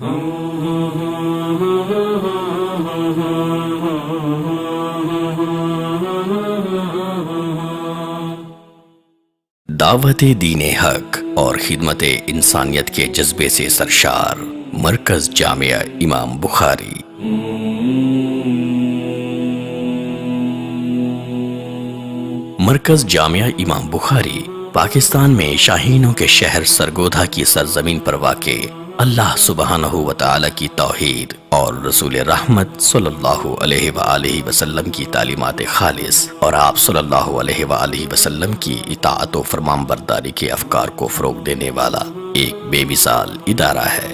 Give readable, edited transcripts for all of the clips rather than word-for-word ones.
دعوت دین حق اور خدمت انسانیت کے جذبے سے سرشار مرکز جامعہ امام بخاری۔ مرکز جامعہ امام بخاری پاکستان میں شاہینوں کے شہر سرگودھا کی سرزمین پر واقع اللہ سبحانہ و تعالی کی توحید اور رسول رحمت صلی اللہ علیہ وآلہ وسلم کی تعلیمات خالص اور آپ صلی اللہ علیہ وآلہ وسلم کی اطاعت و فرمان برداری کے افکار کو فروغ دینے والا ایک بے مثال ادارہ ہے۔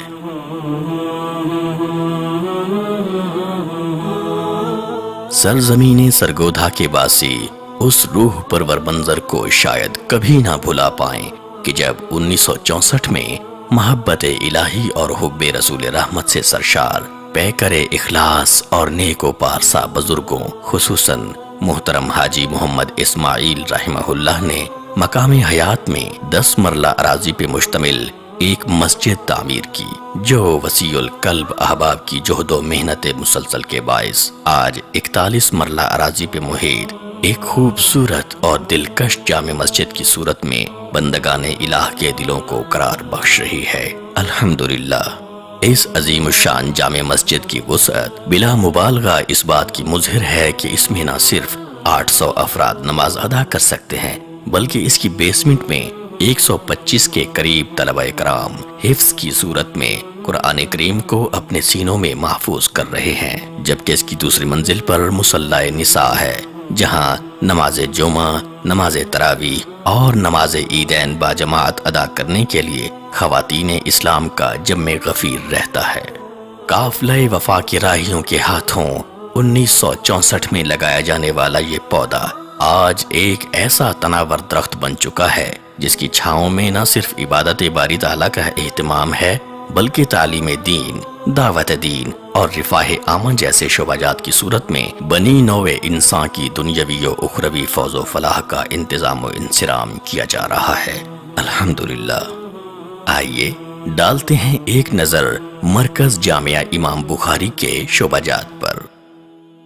سرزمین سرگودھا کے باسی اس روح پرور منظر کو شاید کبھی نہ بھلا پائیں کہ جب 1964 میں محبت الہی اور حب رسول رحمت سے سرشار پیکر اخلاص اور نیک و پارسا بزرگوں خصوصاً محترم حاجی محمد اسماعیل رحمہ اللہ نے مقام حیات میں 10 مرلہ اراضی پہ مشتمل ایک مسجد تعمیر کی، جو وسیع القلب احباب کی جہد و محنت مسلسل کے باعث آج 41 مرلہ اراضی پہ محیط ایک خوبصورت اور دلکش جامع مسجد کی صورت میں بندگان الہ کے دلوں کو قرار بخش رہی ہے۔ الحمدللہ اس عظیم الشان جامع مسجد کی وسعت بلا مبالغہ اس بات کی مظہر ہے کہ اس میں نہ صرف 800 افراد نماز ادا کر سکتے ہیں بلکہ اس کی بیسمنٹ میں 125 کے قریب طلبہ کرام حفظ کی صورت میں قرآن کریم کو اپنے سینوں میں محفوظ کر رہے ہیں، جبکہ اس کی دوسری منزل پر مصلی نساء ہے جہاں نماز جمعہ، نماز تراویح اور نماز عیدین باجماعت ادا کرنے کے لیے خواتین اسلام کا جمع غفیر رہتا ہے۔ قافلہ وفا کے راہیوں کے ہاتھوں 1964 میں لگایا جانے والا یہ پودا آج ایک ایسا تناور درخت بن چکا ہے جس کی چھاؤں میں نہ صرف عبادت باری تعالیٰ کا اہتمام ہے بلکہ تعلیم دین، دعوت دین اور رفاہ عامہ جیسے شعبہ جات کی صورت میں بنی نوع انسان کی دنیاوی و اخروی فوز و فلاح کا انتظام و انصرام کیا جا رہا ہے۔ الحمدللہ۔ آئیے ڈالتے ہیں ایک نظر مرکز جامعہ امام بخاری کے شعبہ جات پر۔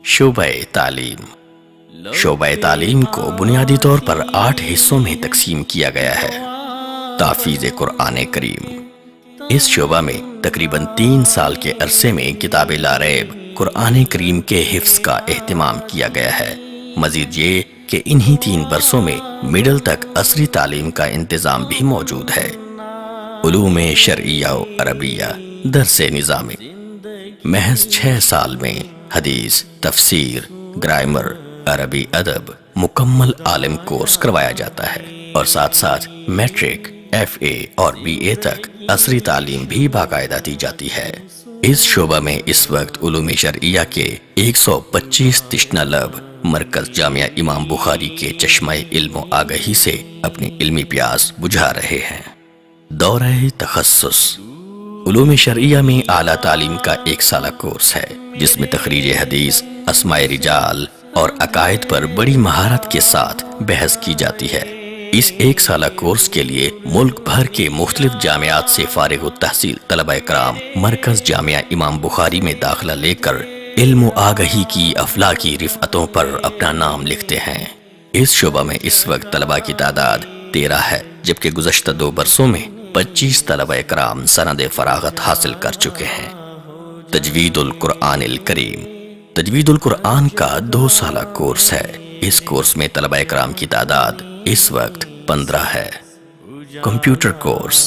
شعبہ تعلیم۔ شعبہ تعلیم کو بنیادی طور پر 8 حصوں میں تقسیم کیا گیا ہے۔ تحفیظ قرآن کریم۔ اس شعبہ میں تقریباً 3 سال کے عرصے میں کتاب لا ریب قرآن کریم کے حفظ کا اہتمام کیا گیا ہے۔ مزید یہ کہ انہی 3 برسوں میں مڈل تک عصری تعلیم کا انتظام بھی موجود ہے۔ علوم شرعیہ و عربیہ درس نظامی۔ محض 6 سال میں حدیث، تفسیر، گرامر، عربی ادب مکمل عالم کورس کروایا جاتا ہے اور ساتھ ساتھ میٹرک، FA اور BA تک عصری تعلیم بھی باقاعدہ دی جاتی ہے۔ اس شعبہ میں اس وقت علوم شرعیہ کے 125 تشنہ لب مرکز جامعہ امام بخاری کے چشمہ علم و آگہی سے اپنی علمی پیاس بجھا رہے ہیں۔ دورہ تخصص۔ علوم شرعیہ میں اعلیٰ تعلیم کا 1 سالہ کورس ہے جس میں تخریج حدیث، اسماء رجال اور عقائد پر بڑی مہارت کے ساتھ بحث کی جاتی ہے۔ اس 1 سالہ کورس کے لیے ملک بھر کے مختلف جامعات سے فارغ التحصیل طلبہ کرام مرکز جامعہ امام بخاری میں داخلہ لے کر علم و آگہی کی افلاکی رفعتوں پر اپنا نام لکھتے ہیں۔ اس شعبہ میں اس وقت طلبہ کی تعداد 13 ہے، جبکہ گزشتہ 2 برسوں میں 25 طلبہ کرام سند فراغت حاصل کر چکے ہیں۔ تجوید القرآن الکریم۔ تجوید القرآن کا 2 سالہ کورس ہے۔ اس کورس میں طلبہ کرام کی تعداد اس وقت 15 ہے۔ Computer course.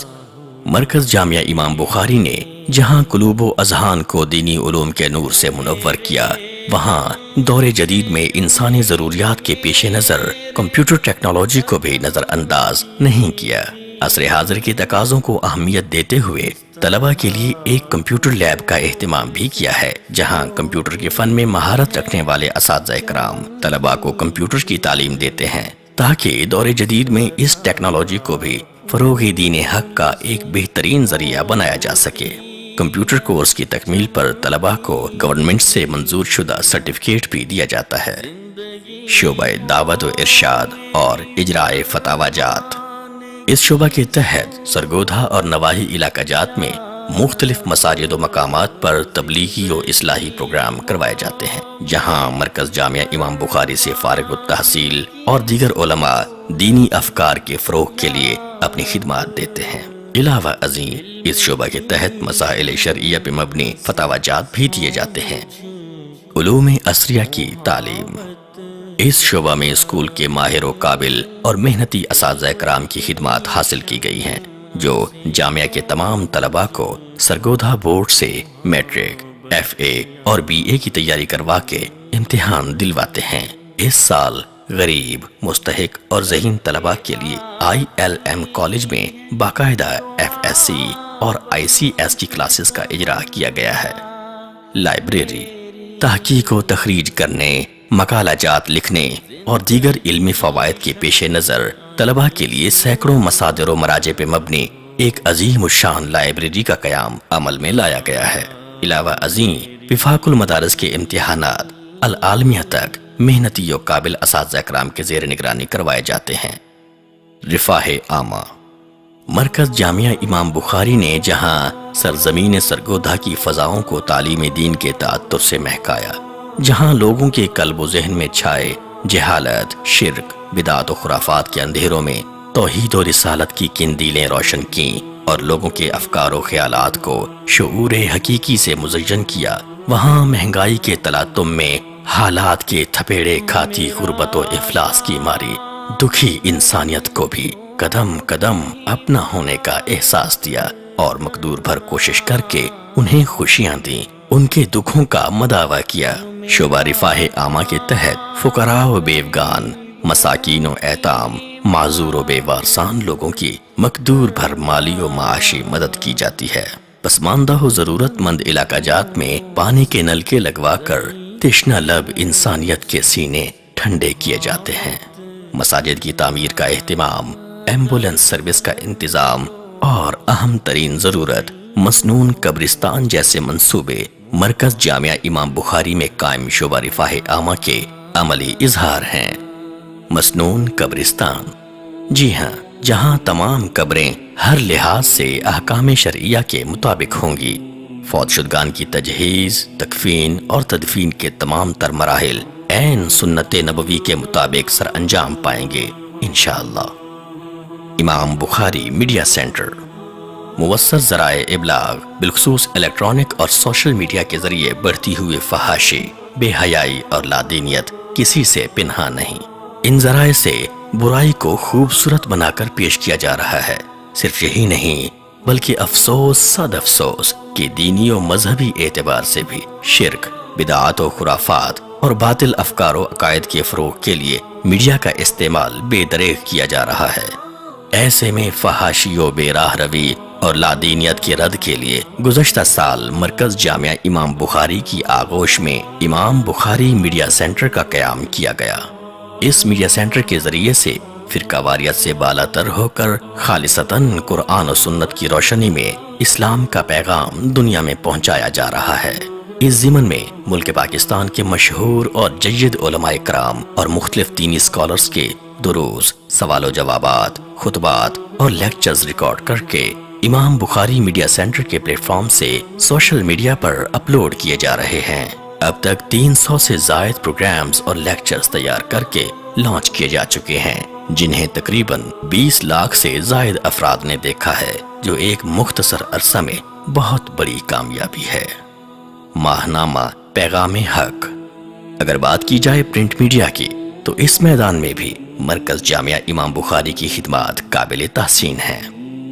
مرکز جامعہ امام بخاری نے جہاں قلوب و اذہان کو دینی علوم کے نور سے منور کیا، وہاں دور جدید میں انسانی ضروریات کے پیش نظر کمپیوٹر ٹیکنالوجی کو بھی نظر انداز نہیں کیا۔ عصر حاضر کے تقاضوں کو اہمیت دیتے ہوئے طلبہ کے لیے ایک کمپیوٹر لیب کا اہتمام بھی کیا ہے، جہاں کمپیوٹر کے فن میں مہارت رکھنے والے اساتذہ کرام طلبہ کو کمپیوٹر کی تعلیم دیتے ہیں تاکہ دور جدید میں اس ٹیکنالوجی کو بھی فروغ دین حق کا ایک بہترین ذریعہ بنایا جا سکے۔ کمپیوٹر کورس کی تکمیل پر طلبہ کو گورنمنٹ سے منظور شدہ سرٹیفکیٹ بھی دیا جاتا ہے۔ شعبہ دعوت و ارشاد اور اجراء فتاوی جات۔ اس شعبہ کے تحت سرگودھا اور نواحی علاقہ جات میں مختلف مساجد و مقامات پر تبلیغی و اصلاحی پروگرام کروائے جاتے ہیں، جہاں مرکز جامعہ امام بخاری سے فارغ التحصیل اور دیگر علماء دینی افکار کے فروغ کے لیے اپنی خدمات دیتے ہیں۔ علاوہ ازیں اس شعبہ کے تحت مسائل شرعیہ پہ مبنی فتاوی جات بھی دیے جاتے ہیں۔ علوم عصریہ کی تعلیم۔ اس شعبہ میں اسکول کے ماہر و قابل اور محنتی اساتذہ کرام کی خدمات حاصل کی گئی ہیں، جو جامعہ کے تمام طلباء کو سرگودھا بورڈ سے میٹرک، ایف اے اور بی اے کی تیاری کروا کے امتحان دلواتے ہیں۔ اس سال غریب، مستحق اور ذہین طلباء کے لیے ILM کالج میں باقاعدہ FSC اور ICS کی کلاسز کا اجرا کیا گیا ہے۔ لائبریری۔ تحقیق و تخریج کرنے، مقالہ جات لکھنے اور دیگر علمی فوائد کے پیش نظر طلباء کے لیے سینکڑوں مصادر و مراجع پہ مبنی ایک عظیم الشان لائبریری کا قیام عمل میں لایا گیا ہے۔ علاوہ ازیں وفاق المدارس کے امتحانات العالمیہ تک محنتی و قابل اساتذہ کرام کے زیر نگرانی کروائے جاتے ہیں۔ رفاہ عامہ۔ مرکز جامعہ امام بخاری نے جہاں سرزمین سرگودھا کی فضاؤں کو تعلیم دین کے تعطر سے مہکایا، جہاں لوگوں کے قلب و ذہن میں چھائے جہالت، شرک، بدعت و خرافات کے اندھیروں میں توحید و رسالت کی قندیلیں روشن کیں اور لوگوں کے افکار و خیالات کو شعور حقیقی سے مزین کیا، وہاں مہنگائی کے تلاطم میں حالات کے تھپیڑے کھاتی غربت و افلاس کی ماری دکھی انسانیت کو بھی قدم قدم اپنا ہونے کا احساس دیا اور مقدور بھر کوشش کر کے انہیں خوشیاں دیں، ان کے دکھوں کا مداوع کیا۔ شعبہ رفاہ عامہ کے تحت فقراء و بیوگان، مساکین و ایتام، معذور و بے وارثان لوگوں کی مقدور بھر مالی و معاشی مدد کی جاتی ہے۔ پسماندہ و ضرورت مند علاقہ جات میں پانی کے نلکے لگوا کر تشنہ لب انسانیت کے سینے ٹھنڈے کیے جاتے ہیں۔ مساجد کی تعمیر کا اہتمام، ایمبولینس سروس کا انتظام اور اہم ترین ضرورت مسنون قبرستان جیسے منصوبے مرکز جامعہ امام بخاری میں قائم شعبہ رفاہ عامہ کے عملی اظہار ہیں۔ مسنون قبرستان، جی ہاں، جہاں تمام قبریں ہر لحاظ سے احکام شرعیہ کے مطابق ہوں گی، فوت شدگان کی تجہیز، تکفین اور تدفین کے تمام تر مراحل عین سنت نبوی کے مطابق سر انجام پائیں گے انشاءاللہ۔ امام بخاری میڈیا سینٹر موثر ذرائع ابلاغ بالخصوص الیکٹرانک اور سوشل میڈیا کے ذریعے بڑھتی ہوئی فحاشی، بے حیائی اور لادینیت کسی سے پنہا نہیں۔ ان ذرائع سے برائی کو خوبصورت بنا کر پیش کیا جا رہا ہے۔ صرف یہی نہیں بلکہ افسوس صد افسوس کہ دینی و مذہبی اعتبار سے بھی شرک، بدعات و خرافات اور باطل افکار و عقائد کے فروغ کے لیے میڈیا کا استعمال بے دریغ کیا جا رہا ہے۔ ایسے میں فحاشی و بے راہ روی اور لادینیت کے رد کے لیے گزشتہ سال مرکز جامعہ امام بخاری کی آغوش میں امام بخاری میڈیا سینٹر کا قیام کیا گیا۔ اس میڈیا سینٹر کے ذریعے سے فرقہ واریت سے بالا تر ہو کر خالصتاً قرآن و سنت کی روشنی میں اسلام کا پیغام دنیا میں پہنچایا جا رہا ہے۔ اس ضمن میں ملک پاکستان کے مشہور اور جید علماء کرام اور مختلف دینی اسکالرز کے دروس، سوال و جوابات، خطبات اور لیکچرز ریکارڈ کر کے امام بخاری میڈیا سینٹر کے پلیٹ فارم سے سوشل میڈیا پر اپلوڈ کیے جا رہے ہیں۔ اب تک 300 سے زائد پروگرامز اور لیکچرز تیار کر کے لانچ کیے جا چکے ہیں، جنہیں تقریباً 20 لاکھ سے زائد افراد نے دیکھا ہے، جو ایک مختصر عرصہ میں بہت بڑی کامیابی ہے۔ ماہنامہ پیغام حق۔ اگر بات کی جائے پرنٹ میڈیا کی تو اس میدان میں بھی مرکز جامعہ امام بخاری کی خدمات قابل تحسین ہیں۔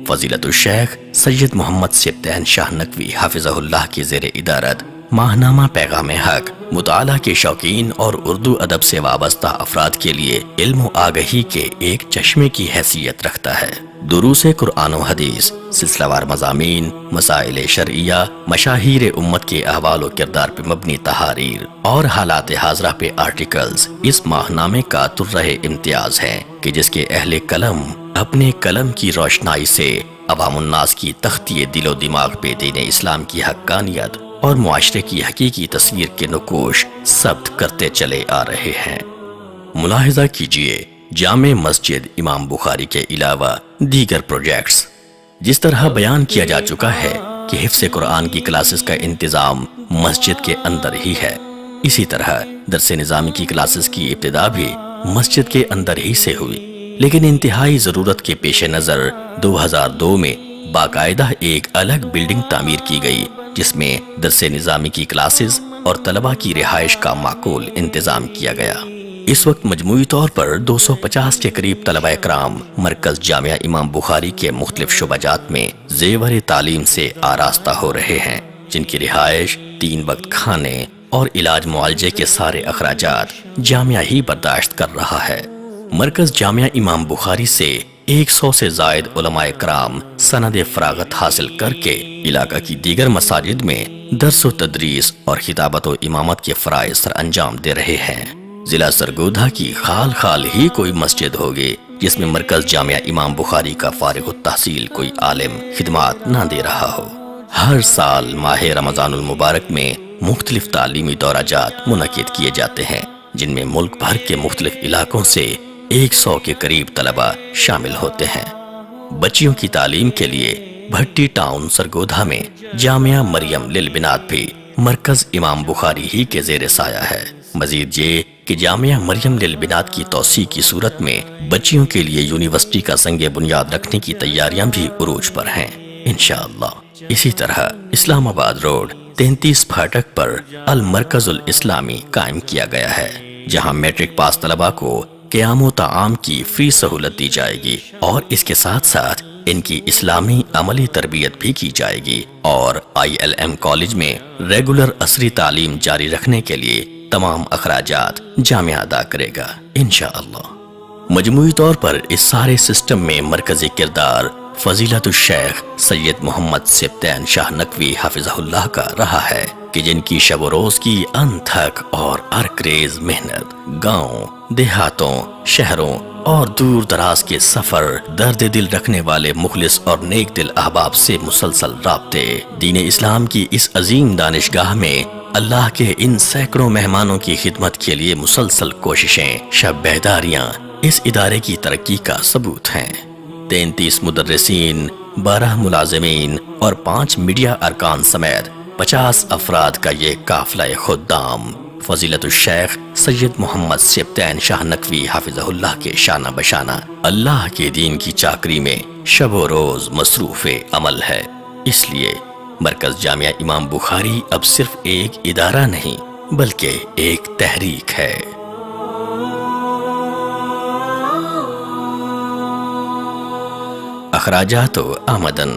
فضیلت الشیخ سید محمد سبطین شاہ نقوی حافظہ اللہ کی زیر ادارت ماہنامہ پیغام حق مطالعہ کے شوقین اور اردو ادب سے وابستہ افراد کے لیے علم و آگہی کے ایک چشمے کی حیثیت رکھتا ہے۔ دروس قرآن و حدیث، سلسلہ وار مضامین، مسائل شرعیہ، مشاہیر امت کے احوال و کردار پہ مبنی تحاریر اور حالات حاضرہ پہ آرٹیکلز اس ماہنامے کا ترہ امتیاز ہیں کہ جس کے اہل قلم اپنے قلم کی روشنائی سے عوام الناس کی تختی دل و دماغ پہ دین اسلام کی حقانیت اور معاشرے کی حقیقی تصویر کے نقوش ثبت کرتے چلے آ رہے ہیں۔ ملاحظہ کیجئے جامع مسجد امام بخاری کے علاوہ دیگر پروجیکٹس۔ جس طرح بیان کیا جا چکا ہے کہ کہ حفظ قرآن کی کلاسز کا انتظام مسجد کے اندر ہی ہے۔ اسی طرح درس نظامی کی کلاسز کی ابتدا بھی مسجد کے اندر ہی سے ہوئی، لیکن انتہائی ضرورت کے پیش نظر 2002 میں باقاعدہ ایک الگ بلڈنگ تعمیر کی گئی، جس میں درس نظامی کی کلاسز اور طلباء کی رہائش کا معقول انتظام کیا گیا۔ اس وقت مجموعی طور پر 250 کے قریب طلبہ اکرام مرکز جامعہ امام بخاری کے مختلف شعبہ جات میں زیور تعلیم سے آراستہ ہو رہے ہیں، جن کی رہائش، 3 وقت کھانے اور علاج معالجے کے سارے اخراجات جامعہ ہی برداشت کر رہا ہے۔ مرکز جامعہ امام بخاری سے 100 سے زائد علماء اکرام سند فراغت حاصل کر کے علاقہ کی دیگر مساجد میں درس و تدریس اور خطابت و امامت کے فرائض سر انجام دے رہے ہیں۔ ضلع سرگودھا کی خال خال ہی کوئی مسجد ہوگی جس میں مرکز جامعہ امام بخاری کا فارغ التحصیل کوئی عالم خدمات نہ دے رہا ہو۔ ہر سال ماہ رمضان المبارک میں مختلف تعلیمی دورہ جات منعقد کیے جاتے ہیں، جن میں ملک بھر کے مختلف علاقوں سے 100 کے قریب طلبہ شامل ہوتے ہیں۔ بچیوں کی تعلیم کے لیے بھٹی ٹاؤن سرگودھا میں جامعہ مریم للبنات بھی مرکز امام بخاری ہی کے زیر سایہ ہے۔ مزید یہ کہ جامعہ مریم للبنات کی توسیع کی صورت میں بچیوں کے لیے یونیورسٹی کا سنگ بنیاد رکھنے کی تیاریاں بھی عروج پر ہیں انشاءاللہ۔ اسی طرح اسلام آباد روڈ 33 پھاٹک پر المرکز الاسلامی قائم کیا گیا ہے، جہاں میٹرک پاس طلبہ کو قیام و طعام کی فری سہولت دی جائے گی اور اس کے ساتھ ساتھ ان کی اسلامی عملی تربیت بھی کی جائے گی، اور ILM کالج میں ریگولر عصری تعلیم جاری رکھنے کے لیے تمام اخراجات جامعہ ادا کرے گا انشاءاللہ۔ مجموعی طور پر اس سارے سسٹم میں مرکزی کردار فضیلت الشیخ سید محمد سبطین شاہ نقوی حافظہ اللہ کا رہا ہے، کہ جن کی شب و روز کی انتھک اور ارکریز محنت گاؤں، دیہاتوں، شہروں اور دور دراز کے سفر، درد دل رکھنے والے مخلص اور نیک دل احباب سے مسلسل رابطے، دین اسلام کی اس عظیم دانشگاہ میں اللہ کے ان سینکڑوں مہمانوں کی خدمت کے لیے مسلسل کوششیں، شب بیداریاں اس ادارے کی ترقی کا ثبوت ہیں۔ 33 مدرسین، 12 ملازمین اور 5 میڈیا ارکان سمیت 50 افراد کا یہ قافلہ خدام فضیلت الشیخ سید محمد سبطین شاہ نقوی حافظہ اللہ کے شانہ بشانہ اللہ کے دین کی چاکری میں شب و روز مصروف عمل ہے۔ اس لیے مرکز جامعہ امام بخاری اب صرف ایک ادارہ نہیں بلکہ ایک تحریک ہے۔ اخراجات و آمدن۔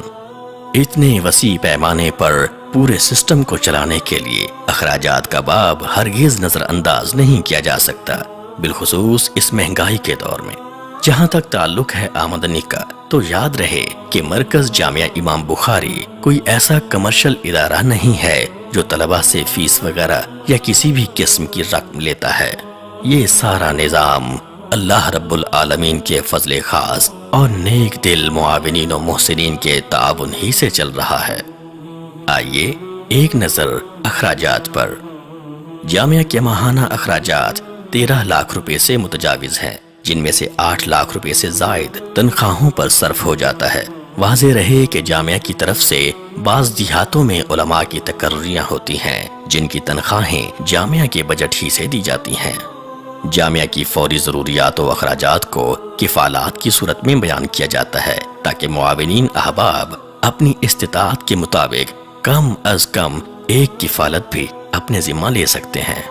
اتنے وسیع پیمانے پر پورے سسٹم کو چلانے کے لیے اخراجات کا باب ہرگز نظر انداز نہیں کیا جا سکتا، بالخصوص اس مہنگائی کے دور میں۔ جہاں تک تعلق ہے آمدنی کا، تو یاد رہے کہ مرکز جامعہ امام بخاری کوئی ایسا کمرشل ادارہ نہیں ہے جو طلبہ سے فیس وغیرہ یا کسی بھی قسم کی رقم لیتا ہے۔ یہ سارا نظام اللہ رب العالمین کے فضل خاص اور نیک دل معاونین و محسنین کے تعاون ہی سے چل رہا ہے۔ آئیے ایک نظر اخراجات پر۔ جامعہ کے ماہانہ اخراجات 13 لاکھ روپے سے متجاوز ہیں، جن میں سے 8 لاکھ روپے سے زائد تنخواہوں پر صرف ہو جاتا ہے۔ واضح رہے کہ جامعہ کی طرف سے بعض دیہاتوں میں علماء کی تقرریاں ہوتی ہیں، جن کی تنخواہیں جامعہ کے بجٹ ہی سے دی جاتی ہیں۔ جامعہ کی فوری ضروریات و اخراجات کو کفالات کی صورت میں بیان کیا جاتا ہے، تاکہ معاونین احباب اپنی استطاعت کے مطابق کم از کم ایک کفالت بھی اپنے ذمہ لے سکتے ہیں۔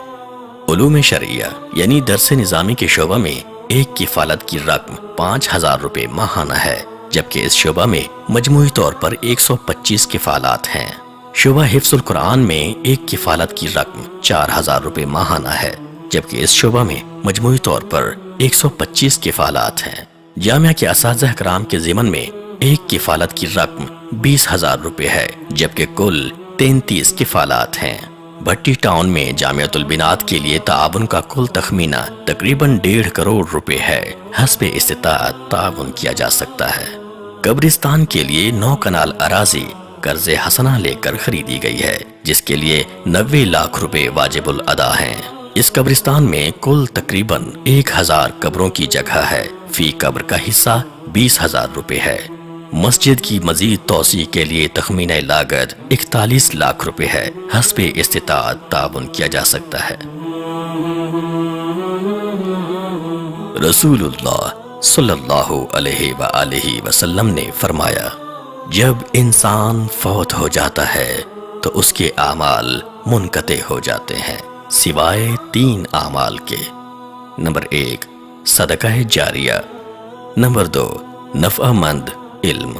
علوم شرعیہ یعنی درس نظامی کے شعبہ میں ایک کفالت کی رقم 5000 روپے ماہانہ ہے، جبکہ اس شعبہ میں مجموعی طور پر 125 کفالات ہیں۔ شعبہ حفظ القرآن میں ایک کفالت کی رقم 4000 روپے ماہانہ ہے، جبکہ اس شعبہ میں مجموعی طور پر 125 کفالات ہیں۔ جامعہ کے اساتذہ کرام کے ضمن میں ایک کفالت کی رقم 20,000 روپے ہے، جبکہ کل 33 کفالات ہیں۔ بھٹی ٹاؤن میں جامعۃ البنات کے لیے تعاون کا کل تخمینہ تقریباً 1.5 کروڑ روپے ہے۔ حسب استطاعت تعاون کیا جا سکتا ہے۔ قبرستان کے لیے 9 کنال اراضی قرض حسنہ لے کر خریدی گئی ہے، جس کے لیے 90 لاکھ روپے واجب الادا ہیں۔ اس قبرستان میں کل تقریباً 1000 قبروں کی جگہ ہے۔ فی قبر کا حصہ 20,000 روپے ہے۔ مسجد کی مزید توسیع کے لیے تخمینہ لاگت 41 لاکھ روپے ہے۔ حسب استطاعت تعاون کیا جا سکتا ہے۔ رسول اللہ صلی اللہ علیہ وآلہ وسلم نے فرمایا، جب انسان فوت ہو جاتا ہے تو اس کے اعمال منقطع ہو جاتے ہیں سوائے 3 اعمال کے۔ نمبر 1 صدقہ جاریہ، نمبر 2 نفع مند علم،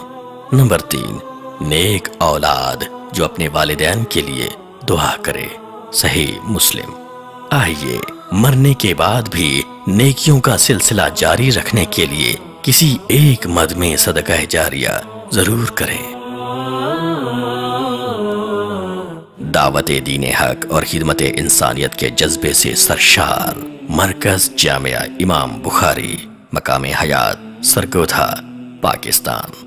نمبر 3 نیک اولاد جو اپنے والدین کے لیے دعا کرے۔ صحیح مسلم۔ آئیے مرنے کے بعد بھی نیکیوں کا سلسلہ جاری رکھنے کے لیے کسی ایک مد میں صدقہ جاریہ ضرور کریں۔ دعوت دین حق اور خدمت انسانیت کے جذبے سے سرشار مرکز جامعہ امام بخاری، مقام حیات، سرگودھا، پاکستان۔